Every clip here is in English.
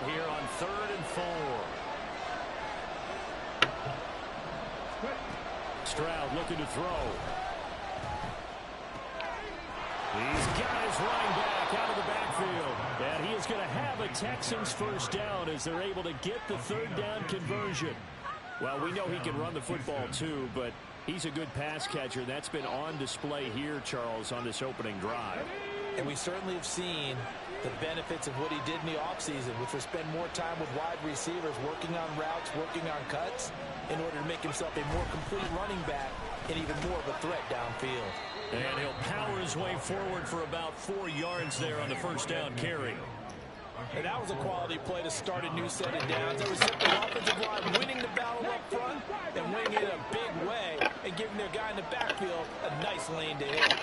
out here on 3rd and 4. Stroud looking to throw. He's got his running back out of the backfield. And he is going to have a Texans first down as they're able to get the 3rd down conversion. Well, we know he can run the football too, but he's a good pass catcher. That's been on display here, Charles, on this opening drive. And we certainly have seen the benefits of what he did in the offseason, which was spend more time with wide receivers, working on routes, working on cuts, in order to make himself a more complete running back and even more of a threat downfield. And he'll power his way forward for about 4 yards there on the first down carry. And that was a quality play to start a new set of downs. That was simply the offensive line winning the battle up front and winning it a big way and giving their guy in the backfield a nice lane to hit.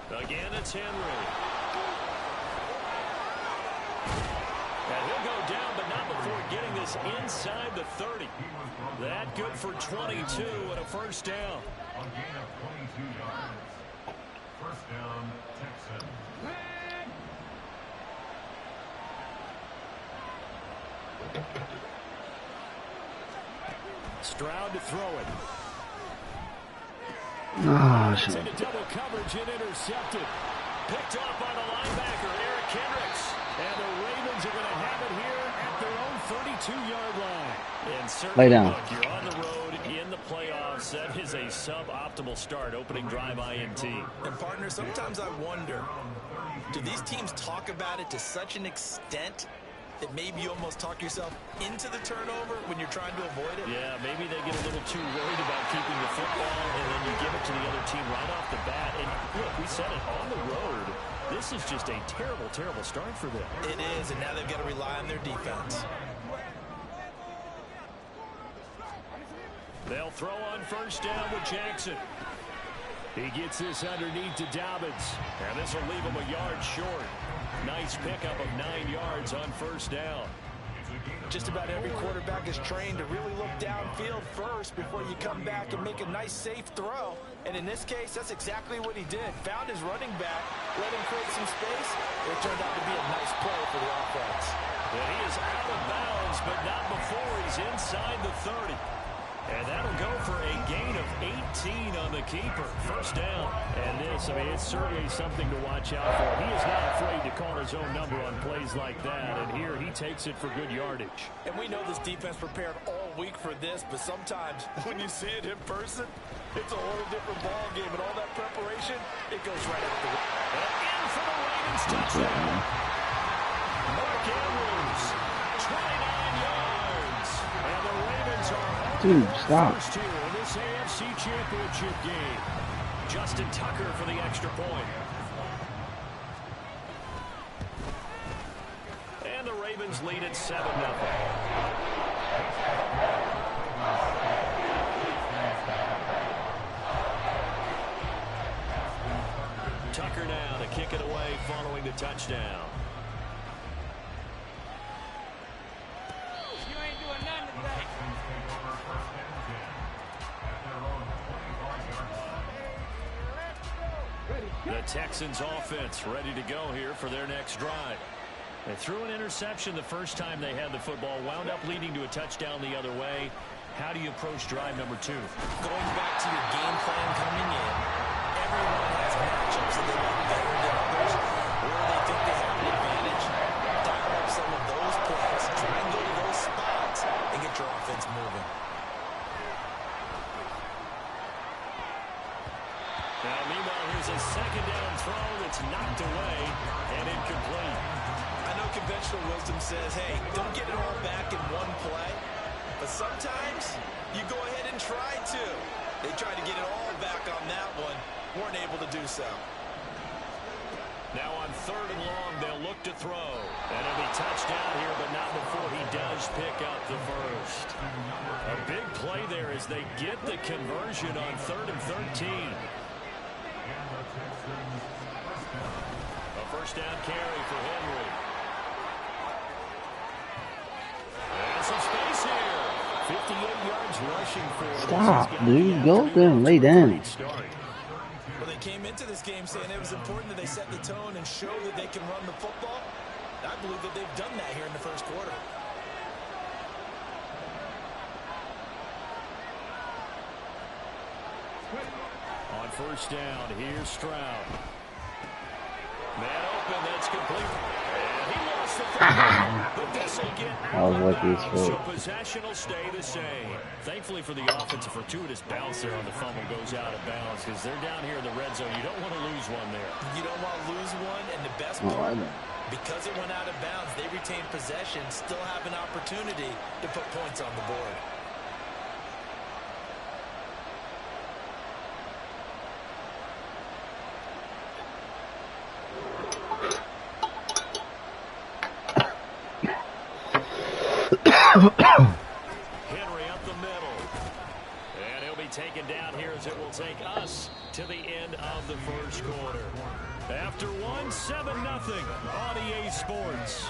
Again, it's Henry. And he'll go down, but not before getting this inside the 30. That good for 22 and a first down. A gain of 22 yards. First down, Texans. Stroud to throw it. Oh, It's into double coverage and intercepted. Picked off by the linebacker, Eric Kendricks. And the Ravens are going to have it here at their own 32-yard line. And certainly, lay down. Look, you're on the road in the playoffs. That is a suboptimal start, opening drive INT. And, partner, sometimes I wonder, do these teams talk about it to such an extent that maybe you almost talk yourself into the turnover when you're trying to avoid it? Yeah, maybe they get a little too worried about keeping the football, and then you give it to the other team right off the bat. And, look, we said it, on the road, this is just a terrible, terrible start for them. It is, and now they've got to rely on their defense. They'll throw on first down with Jackson. He gets this underneath to Dobbins, and this will leave him a yard short. Nice pickup of 9 yards on first down. Just about every quarterback is trained to really look downfield first before you come back and make a nice, safe throw. And in this case, that's exactly what he did. Found his running back, let him create some space. It turned out to be a nice play for the offense. And he is out of bounds, but not before he's inside the 30. And that'll go for a gain of 18 on the keeper. First down. And this, I mean, it's certainly something to watch out for. He is not afraid to call his own number on plays like that. And here he takes it for good yardage. And we know this defense prepared all week for this, but sometimes when you see it in person, it's a whole different ball game. And all that preparation, it goes right out the way. And in for the Ravens touchdown. Mark Andrews, 29 yards. And the Ravens are dude, stop. first here in this AFC Championship game. Justin Tucker for the extra point. And the Ravens lead at 7-0. Tucker now to kick it away following the touchdown. The Texans offense ready to go here for their next drive. They threw an interception the first time they had the football, wound up leading to a touchdown the other way. How do you approach drive number 2? Going back to your game plan coming in, everyone has matchups that they like better than others, or they think they have an advantage. Dial up some of those plays, try and go to those spots, and get your offense moving. Now, meanwhile, here's a second down throw that's knocked away and incomplete. I know conventional wisdom says, hey, don't get it all back in one play. But sometimes you go ahead and try to. They tried to get it all back on that one. Weren't able to do so. Now on 3rd and long, they'll look to throw. And it'll be touchdown here, but not before he does pick up the first. A big play there as they get the conversion on 3rd and 13. A first down carry for Henry. And some space here. 58 yards rushing for him. Stop, dude. Go there and lay down. Well, they came into this game saying it was important that they set the tone and show that they can run the football. I believe that they've done that here in the first quarter. On first down, here's Stroud. Man open, that's complete. And he lost the football, but this will get out of bounds, so possession will stay the same. Thankfully for the offense, a fortuitous bounce there on the fumble goes out of bounds because they're down here in the red zone. You don't want to lose one there. You don't want to lose one, and the best part, because it went out of bounds, they retained possession, still have an opportunity to put points on the board. Henry up the middle. And he'll be taken down here as it will take us to the end of the first quarter. After one, 7-0 on EA Sports.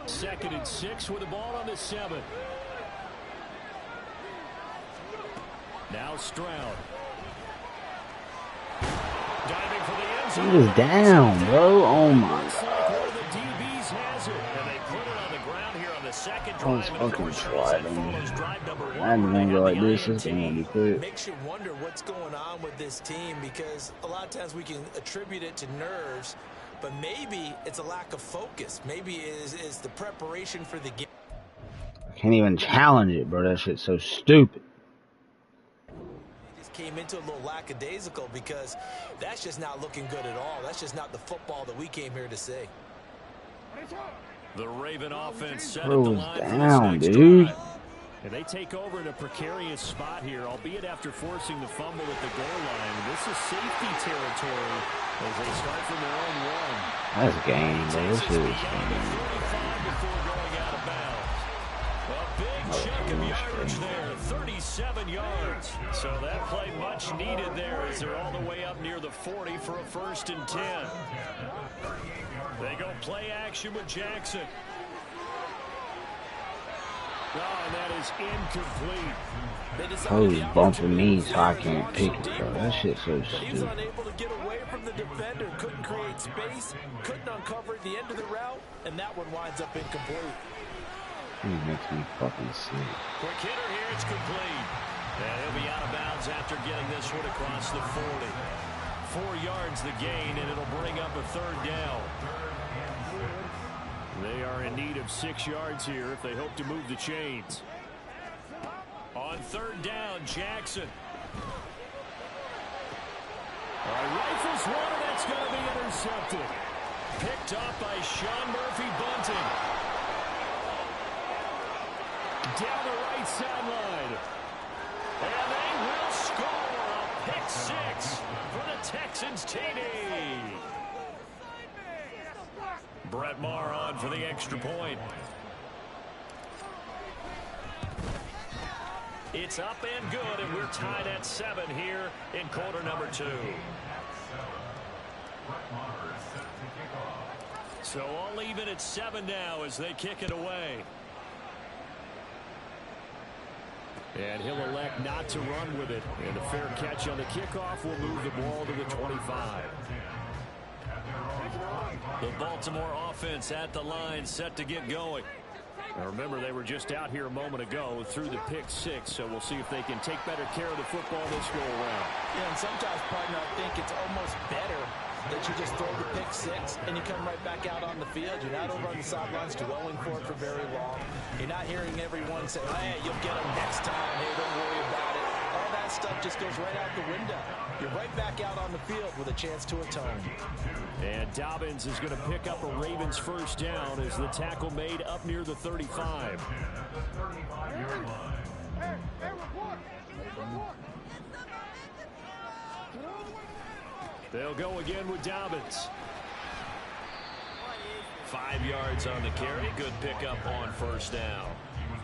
Second and 6 with the ball on the 7. Now Stroud. Diving for the end zone. He was down, bro. Oh my Looks like one of the DBs has it. And they put it on the ground here on the second drive. was And of fucking course, that sliding. follows drive number 1. I had to They go got like the this. It's INT. gonna be quick. Makes you wonder what's going on with this team, because a lot of times we can attribute it to nerves, but maybe it's a lack of focus. Maybe it is the preparation for the game. Can't even challenge it, bro. That shit's so stupid. Came into a little lackadaisical, because that's just not looking good at all. That's just not the football that we came here to see. The Raven offense set Bro at the was line down, for this next dude. drive. And they take over in a precarious spot here, albeit after forcing the fumble at the goal line. This is safety territory as they start from their own one. That's game, bro. This shit is Beyond the game. 45 before going out of bounds. A big chunk of yardage there, 37 yards. So that play much needed there as they're all the way up near the 40 for a 1st and 10. They go play action with Jackson. Oh, and that is incomplete. Oh, he's bumping me so I can't pick it, bro. That shit's so He was stupid. unable to get away from the defender, couldn't create space, couldn't uncover at the end of the route, and that one winds up incomplete. He makes me fucking sick. Quick hitter here, it's complete. And he'll be out of bounds after getting this one across the 40. 4 yards the gain, and it'll bring up a 3rd down. They are in need of 6 yards here if they hope to move the chains. On 3rd down, Jackson. Rifles one, and that's going to be intercepted. Picked up by Sean Murphy-Bunting. Down the right sideline. And they will score a pick 6 for the Texans TD. Brett Maher on for the extra point. It's up and good, and we're tied at 7 here in quarter number 2. So all even at 7 now as they kick it away. And he'll elect not to run with it. And a fair catch on the kickoff will move the ball to the 25. The Baltimore offense at the line, set to get going. Now remember, they were just out here a moment ago through the pick 6, so we'll see if they can take better care of the football this go around. Yeah, and sometimes, partner, I think it's almost better that you just throw the pick 6 and you come right back out on the field. You're not over on the sidelines dwelling for it for very long. You're not hearing everyone say, hey, you'll get them next time. Hey, don't worry about it. All that stuff just goes right out the window. You're right back out on the field with a chance to atone. And Dobbins is going to pick up a Ravens 1st down as the tackle made up near the 35. They'll go again with Dobbins. 5 yards on the carry. Good pickup on 1st down.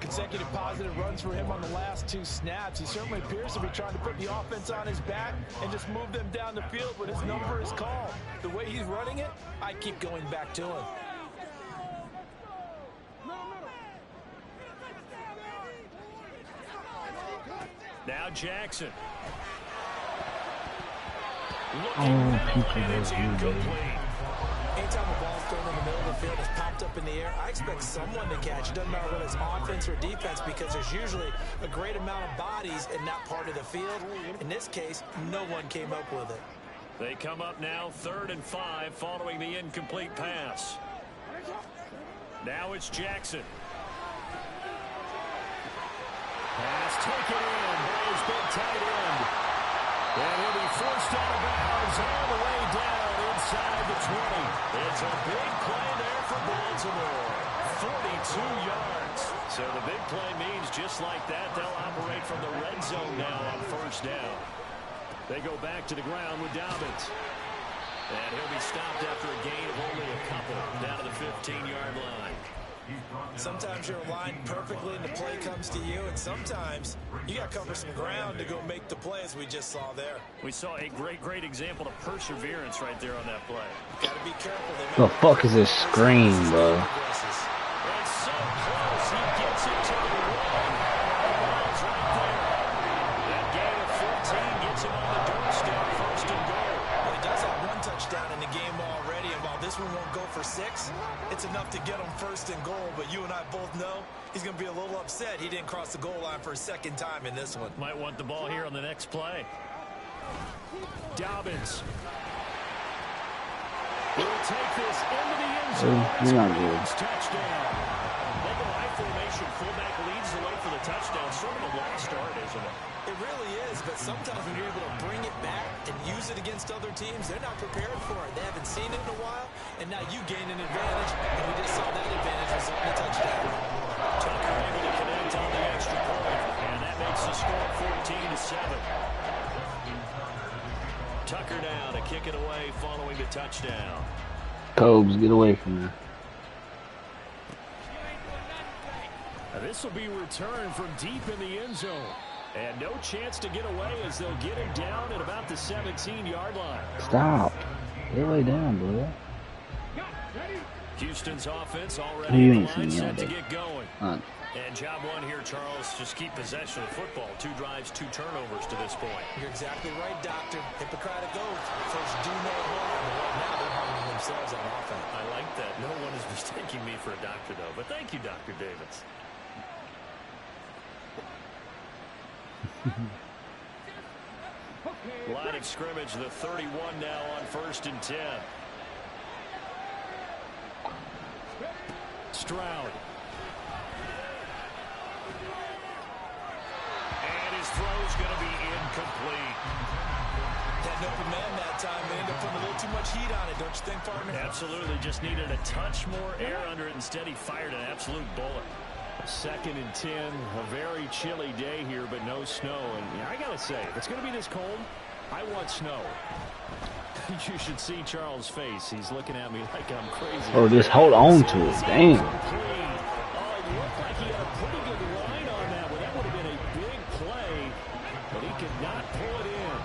Consecutive positive runs for him on the last 2 snaps. He certainly appears to be trying to put the offense on his back and just move them down the field when his number is called. The way he's running it, I keep going back to him. Now Jackson. Oh, it's incomplete. Anytime a ball's thrown in the middle of the field, it's popped up in the air, I expect someone to catch. It doesn't matter whether it's offense or defense because there's usually a great amount of bodies in that part of the field. In this case, no one came up with it. They come up now 3rd and 5 following the incomplete pass. Now it's Jackson. Pass taken in by his big tight end. And he'll be forced out of bounds all the way down inside the 20. It's a big play there for Baltimore. 42 yards. So the big play means just like that, they'll operate from the red zone now on 1st down. They go back to the ground with Dobbins. And he'll be stopped after a gain of only a couple down to the 15-yard line. Sometimes you're aligned perfectly and the play comes to you, and sometimes you got to cover some ground to go make the play, as we just saw there. We saw a great example of perseverance right there on that play. Got to be careful. the fuck is this screen, bro? It's so close. He gets it to the one. It's right there. That gain of 14 gets him on the doorstep, 1st and goal. Well, he does have 1 touchdown in the game already, and while this one won't go for 6, it's enough to get him 1st and goal. But you and I both know he's going to be a little upset he didn't cross the goal line for a 2nd time in this one. Might want the ball here on the next play. Dobbins. He'll take this into the end zone. You're not good. Touchdown. They go high formation. Fullback leads the way for the touchdown. Sort of a lost art, isn't it? It really is, but sometimes when you're able to bring it back and use it against other teams, they're not prepared for it. They haven't seen it in a while, and now you gain an advantage, and we just saw that advantage result in a touchdown. Tucker able to connect on the extra point, and that makes the score 14-7. Tucker now to kick it away following the touchdown. Cobes, get away from there. This will be returned from deep in the end zone. And no chance to get away as they'll get him down at about the 17-yard line. Stop. Get way down, bro. Houston's offense already You in ain't the seen line me set all to day. get going. And job 1 here, Charles, just keep possession of the football. 2 drives, 2 turnovers to this point. You're exactly right, Doctor. Hippocratic oath. First, do no harm. But right now, they're harming themselves on offense. I like that. No one is mistaking me for a doctor, though. But thank you, Dr. Davis. Line of scrimmage, the 31 now on 1st and 10. Stroud. And his throw's going to be incomplete. Had an open man that time. They ended up putting a little too much heat on it, don't you think, partner? Absolutely. Just needed a touch more air under it. Instead, he fired an absolute bullet. 2nd and 10. A very chilly day here, but no snow. And yeah, I got to say, if it's going to be this cold, I want snow. You should see Charles' face. He's looking at me like I'm crazy. Oh, just hold on to it. Damn. Oh, it looked like he had a pretty good line on that one. That would have been a big play, but he could not pull it in.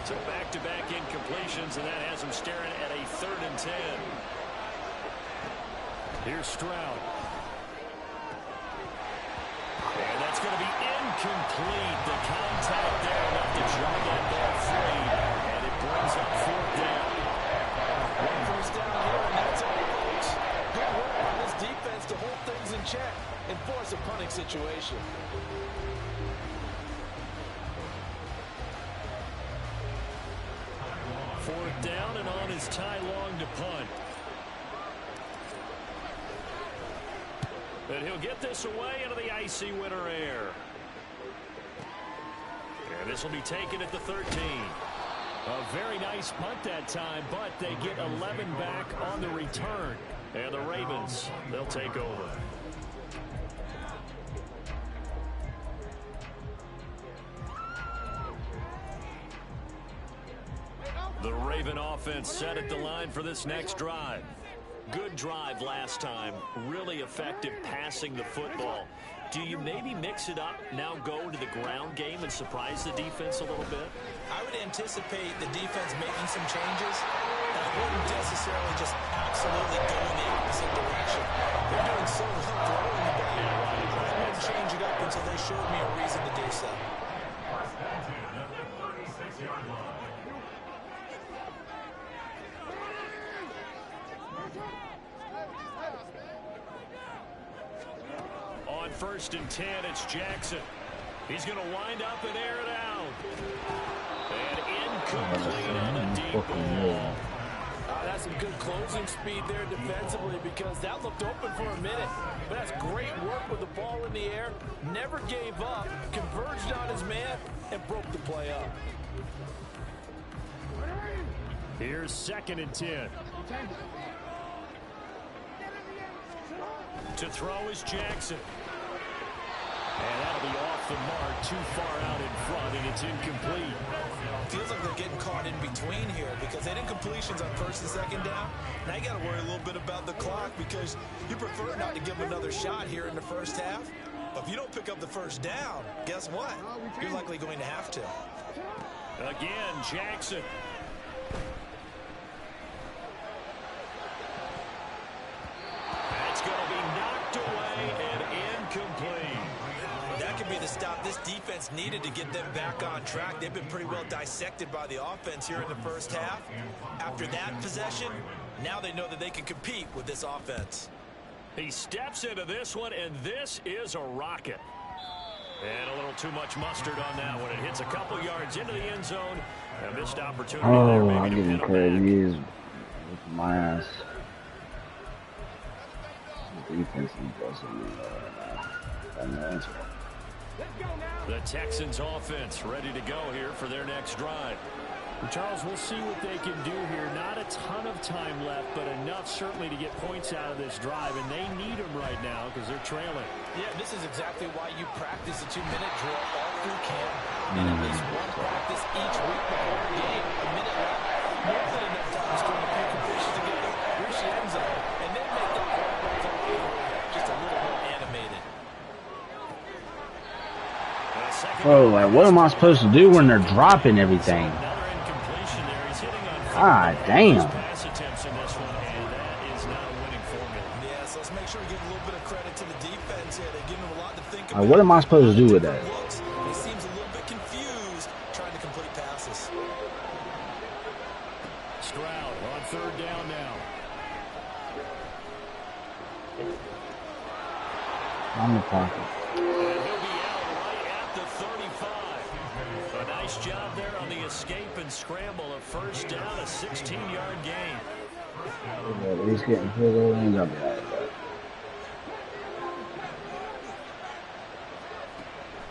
So back-to-back incompletions, and that has him staring at a 3rd and 10. Here's Stroud. And that's going to be incomplete. The contact there enough to jog that ball free, and it brings up 4th down. 1 first down here, and that's all, folks. Good work on this defense to hold things in check and force a punting situation. Fourth down, and on is Ty Long to punt. But he'll get this away into the icy winter air. And this will be taken at the 13. A very nice punt that time, but they get 11 back on the return. And the Ravens, they'll take over. The Raven offense set at the line for this next drive. Good drive last time. Really effective passing the football. do you maybe mix it up, now go to the ground game and surprise the defense a little bit? I would anticipate the defense making some changes. And I wouldn't necessarily just absolutely go in the opposite direction. They're doing so well throwing the ball. I wouldn't change it up until they showed me a reason to do so. First and 10 at the 36-yard line. On 1st and 10, it's Jackson. He's going to wind up and air it out. And incomplete on a deep ball. That's some good closing speed there defensively because that looked open for a minute. But that's great work with the ball in the air. Never gave up, converged on his man, and broke the play up. Here's 2nd and 10. To throw is Jackson. And that'll be off the mark, too far out in front, and it's incomplete. Feels like they're getting caught in between here because they did completions on 1st and 2nd down. Now you got to worry a little bit about the clock because you prefer not to give them another shot here in the first half. But if you don't pick up the first down, guess what? You're likely going to have to. Again, Jackson. That's going to be knocked away and incomplete. That could be the stop this defense needed to get them back on track. They've been pretty well dissected by the offense here in the first half. After that possession, now they know that they can compete with this offense. He steps into this one, and this is a rocket. And a little too much mustard on that one. It hits a couple yards into the end zone. A missed opportunity there. Oh, I Maybe to didn't pin care. him He back. is with my ass. The defense doesn't. The Texans offense ready to go here for their next drive. Charles, we'll see what they can do here. Not a ton of time left, but enough certainly to get points out of this drive, and they need them right now because they're trailing. Yeah, this is exactly why you practice a 2-minute drill all through camp and at least one practice each week before the game. A minute left, more than enough time to string a few completions together, reach the end zone, and then make that just a little more animated. Oh, like, what am I supposed to do when they're dropping everything? Ah, damn. Yeah, so let's make sure we give a little bit of credit to the defense here. They're giving them a lot to think about. What am I supposed to do with that? He seems a little bit confused trying to complete passes. Stroud on 3rd down now. I'm the pocket. And he'll be out right at the 35. A nice job there on the escape and scramble. A 1st down, a 16-yard gain. At least getting pulled over and got that.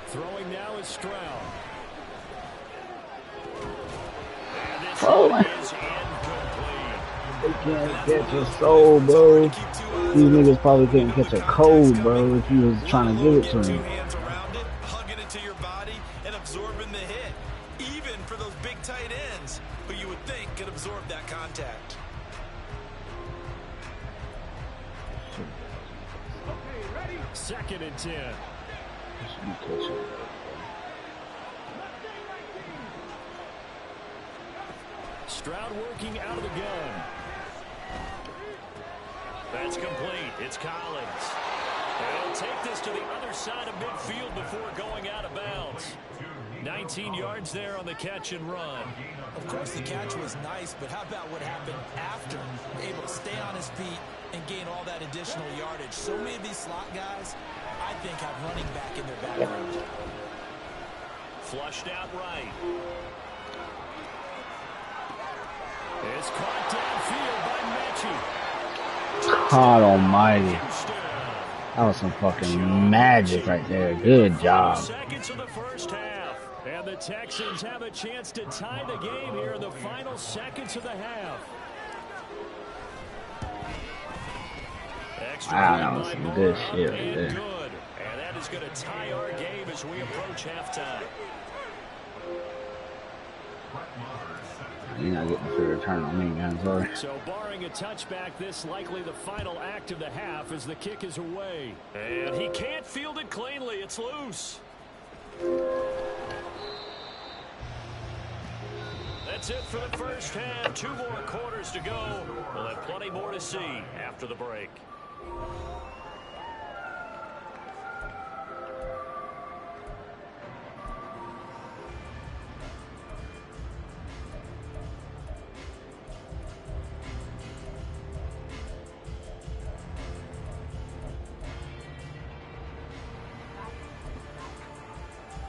Throwing now is Stroud. And this Oh, one is incomplete. They can't catch a soul, bro. These niggas probably couldn't catch a cold, bro, if you was trying to give it to Two him. hands around it, hugging it to your body, and absorbing the hit. Even for those big tight ends, who you would think could absorb that contact. 2nd and 10. Stroud working out of the gun. That's complete. It's Collins. And he'll take this to the other side of midfield before going out of bounds. 19 yards there on the catch and run. Of course, the catch was nice, but how about what happened after? Able to stay on his feet and gain all that additional yardage. So many of these slot guys, I think, have running back in their background. Flushed out right. It's caught downfield by Mechie. God almighty. That was some fucking magic right there. Good job. Seconds of the first half. And the Texans have a chance to tie the game here in the final seconds of the half. Extra Wow, that was some good shit right and there. good. And that is going to tie our game as we approach halftime. You're not getting to return on me, man. Sorry. So barring a touchback, this likely the final act of the half as the kick is away. And he can't field it cleanly. It's loose. That's it for the first half. 2 more quarters to go. We'll have plenty more to see after the break.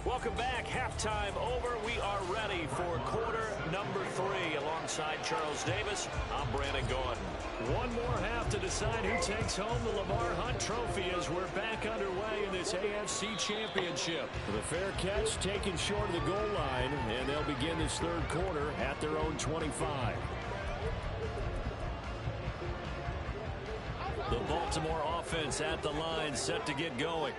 Welcome back. Halftime over. We are ready for quarter number 3. Alongside Charles Davis, I'm Brandon Gaudin. One more half to decide who takes home the Lamar Hunt Trophy as we're back underway in this AFC Championship. The fair catch taken short of the goal line, and they'll begin this third quarter at their own 25. The Baltimore offense at the line, set to get going.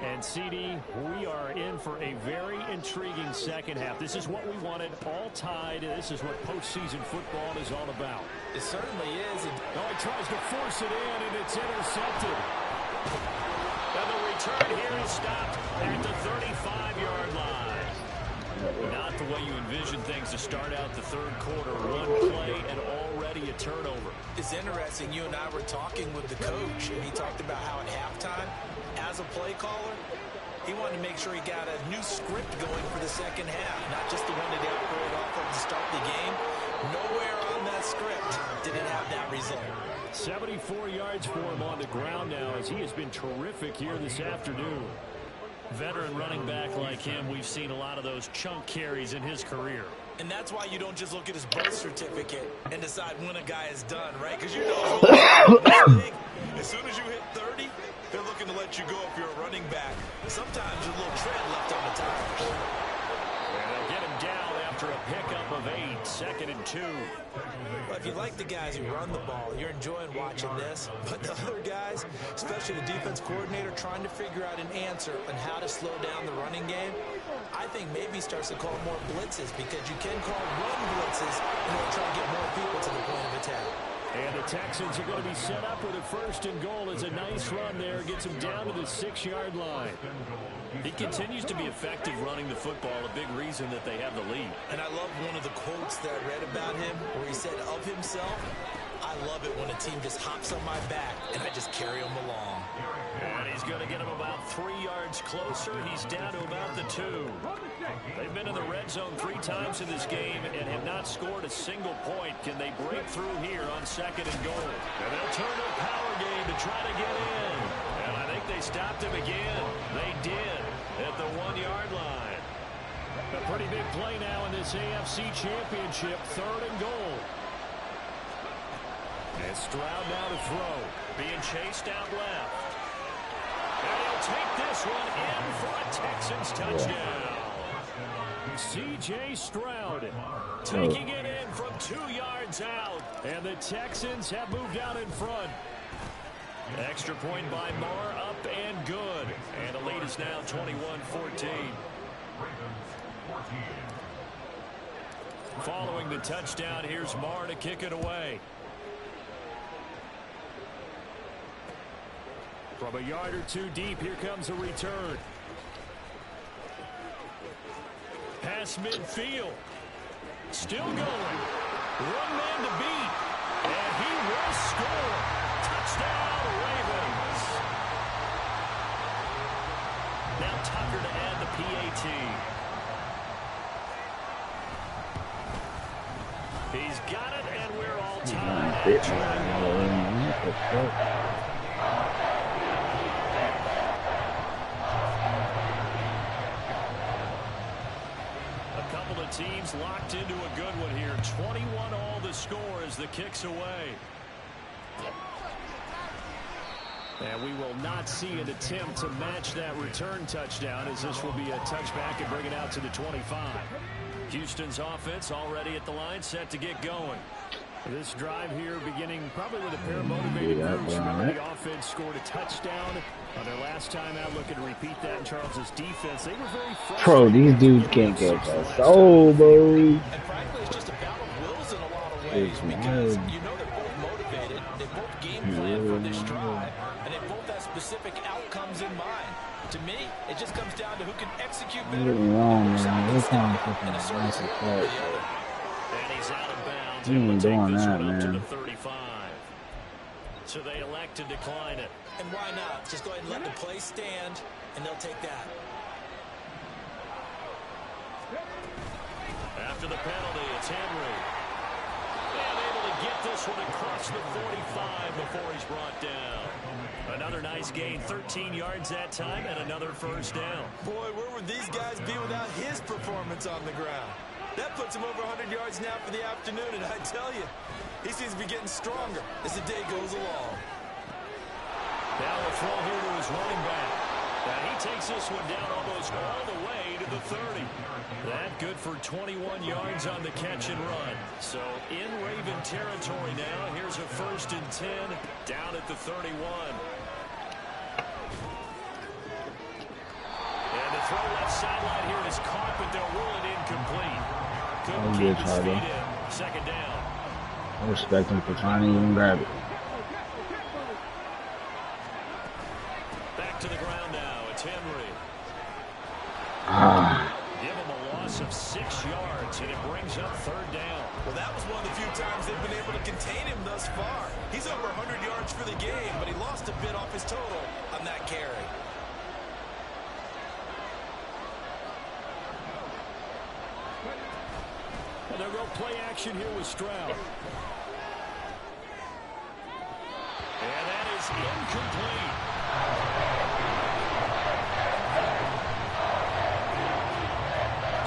And, CD, we are in for a very intriguing second half. This is what we wanted, all tied. This is what postseason football is all about. It certainly is. Oh, he tries to force it in, and it's intercepted. And the return here is stopped at the 35-yard line. Not the way you envision things to start out the third quarter. One play and already a turnover. It's interesting. You and I were talking with the coach, and he talked about how at halftime, as a play caller, he wanted to make sure he got a new script going for the second half, not just the one that he operated off of to start the game. Nowhere on that script did it have that result. 74 yards for him on the ground now as he has been terrific here this afternoon. Veteran running back like him, we've seen a lot of those chunk carries in his career. And that's why you don't just look at his birth certificate and decide when a guy is done, right? Because you know, as soon as you hit 30, they're looking to let you go if you're a running back. Sometimes there's a little tread left on the tires. And they'll get him down after a pickup of 8, 2nd and 2. Well, if you like the guys who run the ball, you're enjoying watching this. But the other guys, especially the defense coordinator, trying to figure out an answer on how to slow down the running game, I think maybe he starts to call more blitzes because you can call run blitzes in order to try to get more people to the point of attack. And the Texans are going to be set up with a 1st and goal. As a nice run there gets him down to the 6-yard line. He continues to be effective running the football, a big reason that they have the lead. And I love one of the quotes that I read about him where he said of himself, I love it when a team just hops on my back and I just carry them along. And he's going to get him about 3 yards closer. He's down to about the 2. They've been in the red zone 3 times in this game and have not scored a single point. Can they break through here on 2nd and goal? And they'll turn to a power game to try to get in. And I think they stopped him again. They did at the 1-yard line. A pretty big play now in this AFC Championship. 3rd and goal. And Stroud now to throw. Being chased out left. And he'll take this one in for a Texans touchdown. C.J. Stroud taking it in from 2 yards out. And the Texans have moved out in front. Extra point by Marr, up and good. And the lead is now 21-14. Following the touchdown, here's Marr to kick it away. From a yard or 2 deep, here comes a return. Pass midfield. Still going. 1 man to beat. And he will score. Touchdown, Ravens. Now Tucker to add the PAT. He's got it, and we're all tied. Teams locked into a good one here. 21 all the score as the kick's away. And we will not see an attempt to match that return touchdown as this will be a touchback and bring it out to the 25. Houston's offense already at the line, set to get going. This drive here beginning probably with a pair of motivated moves. Remember, the offense scored a touchdown on their last time out. Looking to repeat that in Charles's defense. They were very frustrated. Bro, these dudes can't catch a soul, bro. And frankly, it's just a battle of wills in a lot of ways because you know they're both motivated. They both game plan for this drive, and they both have specific outcomes in mind. To me, it just comes down to who can execute better. Wrong, man. This time fucking massive play. And he's out of bounds. You ain't doing that, man. To the 35. So they elect to decline it. And why not? Just go ahead and let the play stand, and they'll take that. After the penalty, it's Henry. And able to get this one across the 45 before he's brought down. Another nice gain, 13 yards that time, and another first down. Boy, where would these guys be without his performance on the ground? That puts him over 100 yards now for the afternoon, and I tell you, he seems to be getting stronger as the day goes along. Now a throw here to his running back. And he takes this one down almost all the way to the 30. That good for 21 yards on the catch and run. So in Raven territory now. Here's a 1st and 10 down at the 31. And the throw left sideline here is caught, but they'll rule it incomplete. Couldn't keep his feet in. 2nd down. I respect him for trying to even grab it. Back to the ground now. It's Henry. Give him a loss of 6 yards, and it brings up 3rd down. Well, that was one of the few times they've been able to contain him thus far. He's over 100 yards for the game, but he lost a bit off his total on that carry. And they'll go play action here with Stroud. And that is incomplete.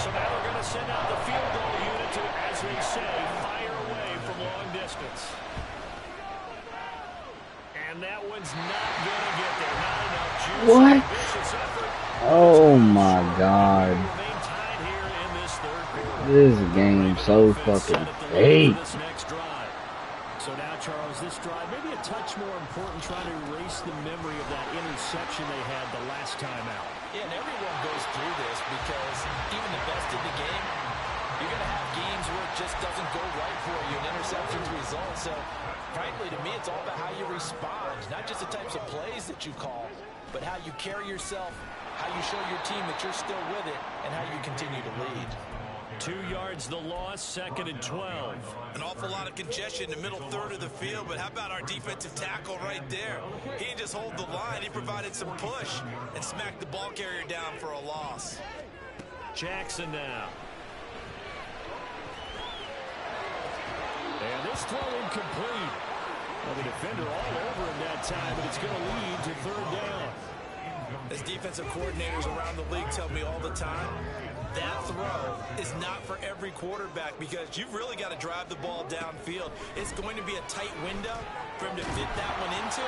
So now they're going to send out the field goal unit to, as they say, fire away from long distance. And that one's not going to get there. Not enough juice. What? Vicious effort. Oh my God. Remain tied here in this 3rd quarter. This game so fucking fake. So now, Charles, this drive maybe a touch more important, trying to erase the memory of that interception they had the last time out. Yeah, and everyone goes through this because even the best in the game, you're going to have games where it just doesn't go right for you, and interceptions result. So, frankly, to me, it's all about how you respond, not just the types of plays that you call, but how you carry yourself, how you show your team that you're still with it, and how you continue to lead. 2 yards the loss, 2nd and 12. An awful lot of congestion in the middle 3rd of the field, but how about our defensive tackle right there? He didn't just hold the line, he provided some push and smacked the ball carrier down for a loss. Jackson now. And this throw incomplete. Well, the defender all over him that time, but it's going to lead to 3rd down. As defensive coordinators around the league tell me all the time, that throw is not for every quarterback because you've really got to drive the ball downfield. It's going to be a tight window for him to fit that one into.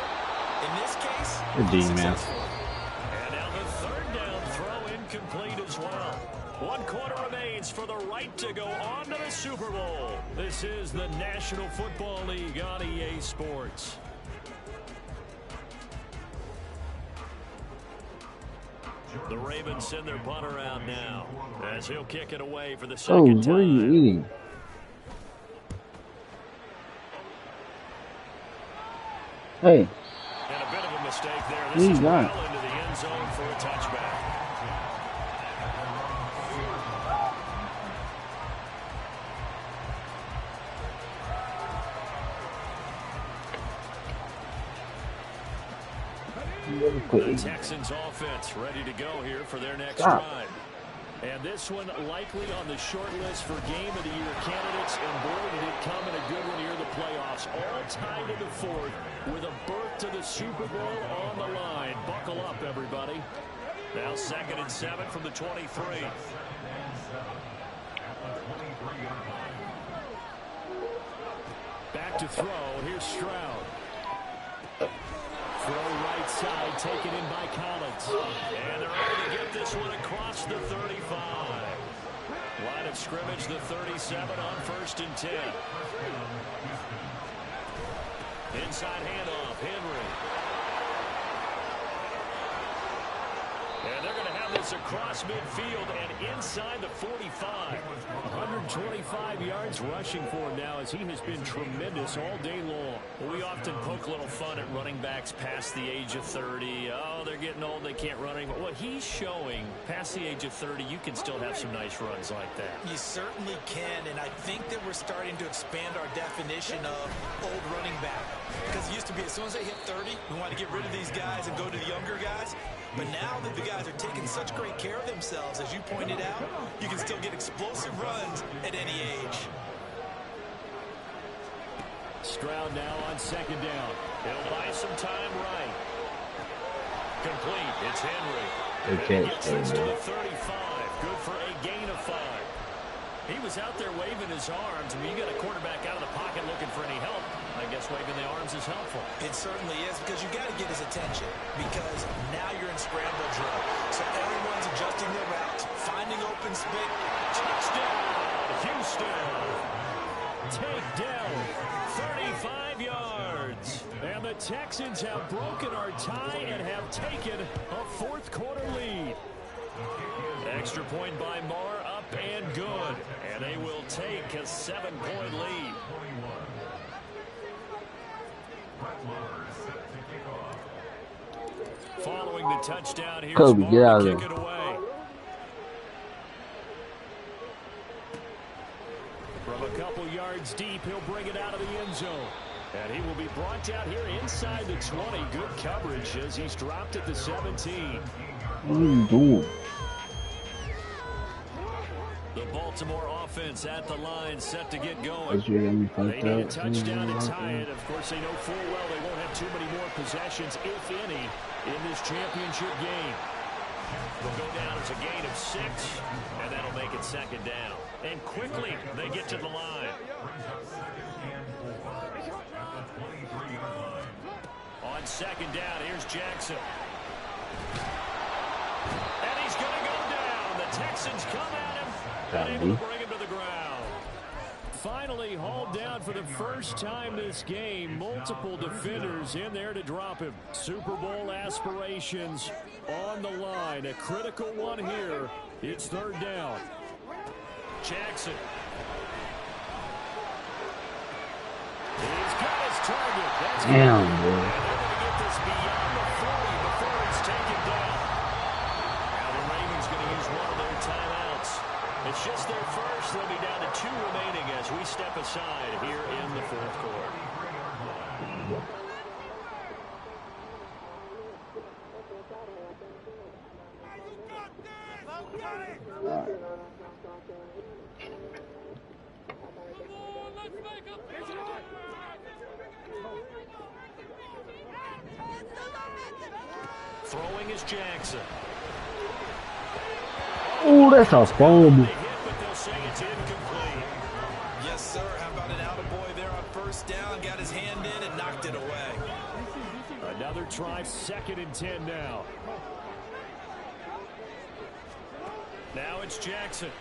In this case, successful. And now the 3rd down throw incomplete as well. 1 quarter remains for the right to go on to the Super Bowl. This is the National Football League on EA Sports. The Ravens send their punter out now as he'll kick it away for the 2nd time. What are you eating? Hey. And a bit of a mistake there. This is well into the end zone for a touchback. The Texans offense ready to go here for their next drive. And this one likely on the short list for Game of the Year candidates. And boy, did it come in a good one here in the playoffs. All tied in the 4th with a berth to the Super Bowl on the line. Buckle up, everybody. Now 2nd and 7 from the 23. Back to throw. Here's Stroud. Throw right side, taken in by Collins. And they're able to get this one across the 35. Line of scrimmage, the 37 on 1st and 10. Inside handoff, Henry. And they're going to have this across midfield and inside the 45. 125 yards rushing for him now as he has been tremendous all day long. Well, we often poke a little fun at running backs past the age of 30. Oh, they're getting old, they can't run anymore. What he's showing, past the age of 30, you can still have some nice runs like that. You certainly can, and I think that we're starting to expand our definition of old running back. Because it used to be as soon as they hit 30, we want to get rid of these guys and go to the younger guys. But now that the guys are taking such great care of themselves, as you pointed out, you can still get explosive runs at any age. Stroud now on 2nd down. He'll buy some time right. Complete. It's Henry. Okay, and he gets this to the 35. Good for a gain of 5. He was out there waving his arms. I mean, you got a quarterback out of the pocket looking for any help. I guess waving the arms is helpful. It certainly is, because you got to get his attention, because now you're in scramble drill. So everyone's adjusting their routes, finding open space. Touchdown, Houston. Takedown, 35 yards. And the Texans have broken our tie and have taken a 4th quarter lead. Extra point by Marr, up and good. And they will take a 7-point lead. Following the touchdown, here's Kobe, get out Marr of to kick there. it away. From a couple yards deep, he'll bring it out of the end zone. And he will be brought out here inside the 20. Good coverage as he's dropped at the 17. What are you doing? The Baltimore offense at the line, set to get going. That's your yummy They fucked need a up. touchdown to tie it. Of course, they know full well they won't have too many more possessions, if any, in this championship game. They'll go down as a gain of 6, and that'll make it 2nd down. And quickly, they get to the line. On 2nd down, here's Jackson. And he's going to go down. The Texans come at him. Able to bring him to the ground. Finally hauled down for the first time this game. Multiple defenders in there to drop him. Super Bowl aspirations on the line. A critical one here. It's 3rd down. Jackson. He's got his target. That's Damn, good. boy. And they're going to get this beyond the 40 before it's taken down. Now the Ravens going to use one of their timeouts. It's just their first. They'll be down to 2 remaining as we step aside here in the 4th quarter. Throwing is Jackson. Oh, that's a fumble. Yes, sir. How about an attaboy there on 1st down? Got his hand in and knocked it away. Another try, 2nd and 10 now. Now it's Jackson.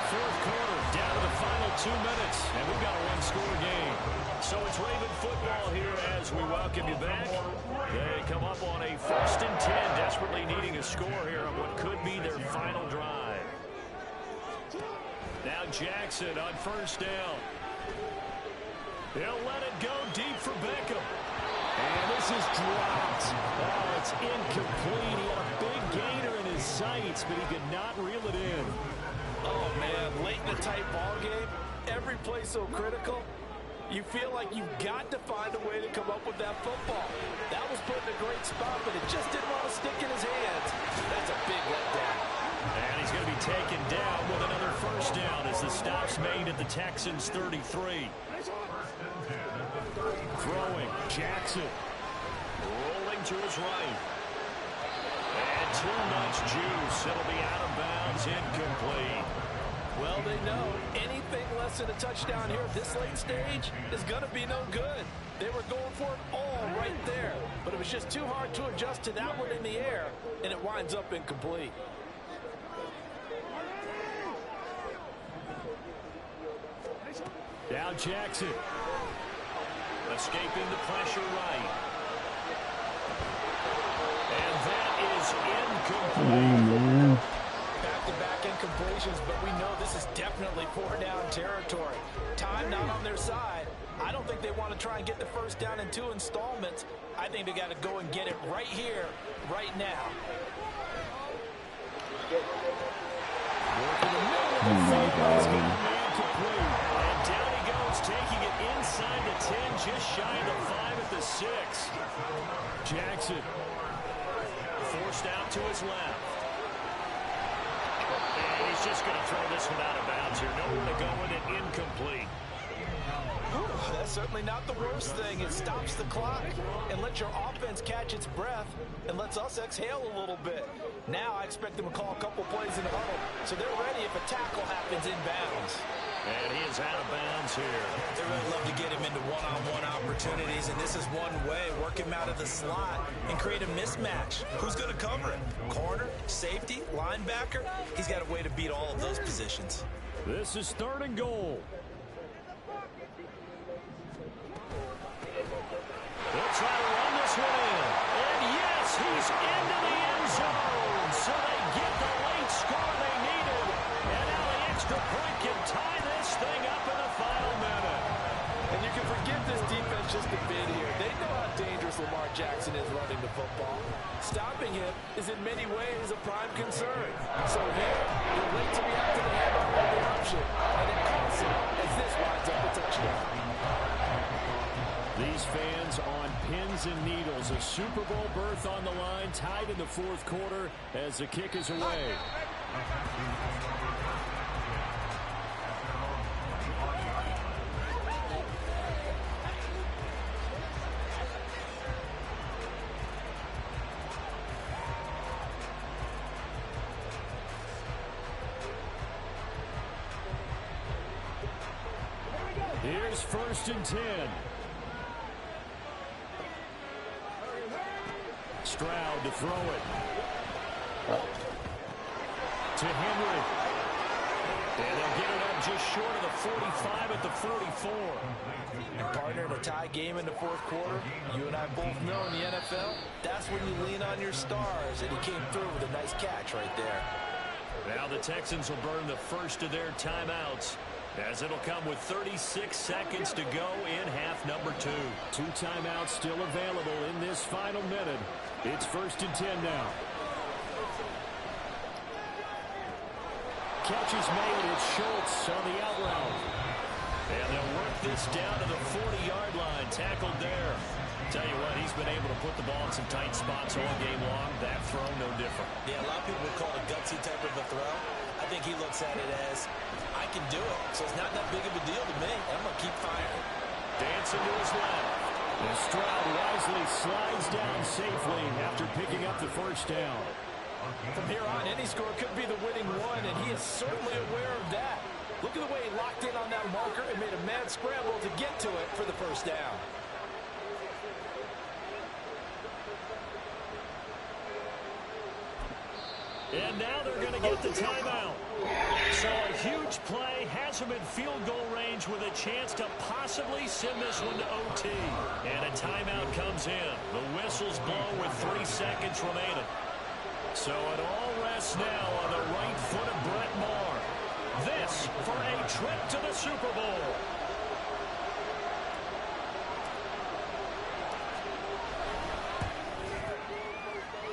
Fourth quarter, down to the final 2 minutes, and we've got a 1-score game. So it's Raven football here as we welcome you back. They come up on a 1st and 10, desperately needing a score here on what could be their final drive. Now Jackson on 1st down. He'll let it go deep for Beckham. And this is dropped. Oh, it's incomplete. He had a big gainer in his sights, but he could not reel it in. Oh, man, late in a tight ball game, every play so critical. You feel like you've got to find a way to come up with that football. That was put in a great spot, but it just didn't want to stick in his hands. That's a big letdown. And he's going to be taken down with another 1st down as the stop's made at the Texans' 33. Throwing, Jackson. Rolling to his right. And too much juice. It'll be out of bounds, incomplete. Well, they know anything less than a touchdown here at this late stage is going to be no good. They were going for it all right there, but it was just too hard to adjust to that one in the air, and it winds up incomplete. Now Jackson. Escaping the pressure right. And that is incomplete. Back-to-back incompletions, but we know this is definitely four-down territory. Time not on their side. I don't think they want to try and get the first down in 2 installments. I think they got to go and get it right here, right now. Oh my God. And down he goes, taking it inside the 10, just shy of the 5 at the 6. Jackson forced out to his left. And he's just going to throw this one out of bounds here. Nowhere to go with it, incomplete. That's certainly not the worst thing. It stops the clock and lets your offense catch its breath and lets us exhale a little bit. Now I expect them to call a couple plays in the huddle, so they're ready if a tackle happens inbounds. And he is out of bounds here. They really love to get him into one-on-one opportunities, and this is one way. Work him out of the slot and create a mismatch. Who's going to cover him? Corner, safety, linebacker? He's got a way to beat all of those positions. This is 3rd and goal. They'll try to run this one in. And yes, he's into the end zone. So they get the late score they needed. And now the extra point can tie this thing up in the final minute. And you can forgive this defense just a bit here. They know how dangerous Lamar Jackson is running the football. Stopping him is in many ways a prime concern. So here, they're late to react to the handoff on the option. And it costs him as this winds up a touchdown. These fans on pins and needles. A Super Bowl berth on the line, tied in the 4th quarter as the kick is away. Here's 1st and 10. Stroud to throw it. To Henry. And they'll get it up just short of the 45 at the 44. And partner, in a tie game in the 4th quarter, you and I both know in the NFL, that's when you lean on your stars, and he came through with a nice catch right there. Now the Texans will burn the first of their timeouts, as it'll come with 36 seconds to go in half number 2. 2 timeouts still available in this final minute. It's 1st and 10 now. Catch is made. It's Schultz on the out route. And they'll work this down to the 40-yard line. Tackled there. Tell you what, he's been able to put the ball in some tight spots all game long. That throw, no different. Yeah, a lot of people would call it a gutsy type of a throw. I think he looks at it as, I can do it. So it's not that big of a deal to me. I'm going to keep firing. Dancing to his left. And Stroud wisely slides down safely after picking up the first down. From here on, any score could be the winning one, and he is certainly aware of that. Look at the way he locked in on that marker and made a mad scramble to get to it for the first down. And now they're going to get the timeout. So a huge play has him in field goal range with a chance to possibly send this one to OT. And a timeout comes in. The whistles blow with 3 seconds remaining. So it all rests now on the right foot of Brett Maher. This for a trip to the Super Bowl.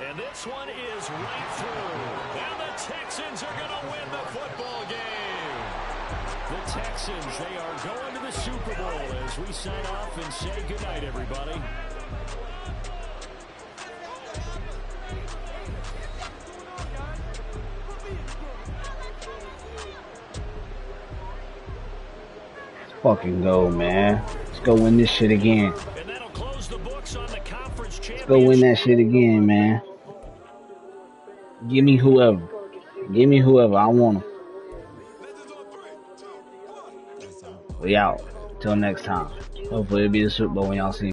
And this one is right through. And the Texans are going to win the football game. The Texans, they are going to the Super Bowl as we sign off and say goodnight, everybody. Fucking go, man. Let's go win this shit again. And that'll close the books on the conference championship. Let's go win that shit again, man. Give me whoever. Give me whoever. I want them. We out. Till next time. Hopefully it'll be the Super Bowl when y'all see me.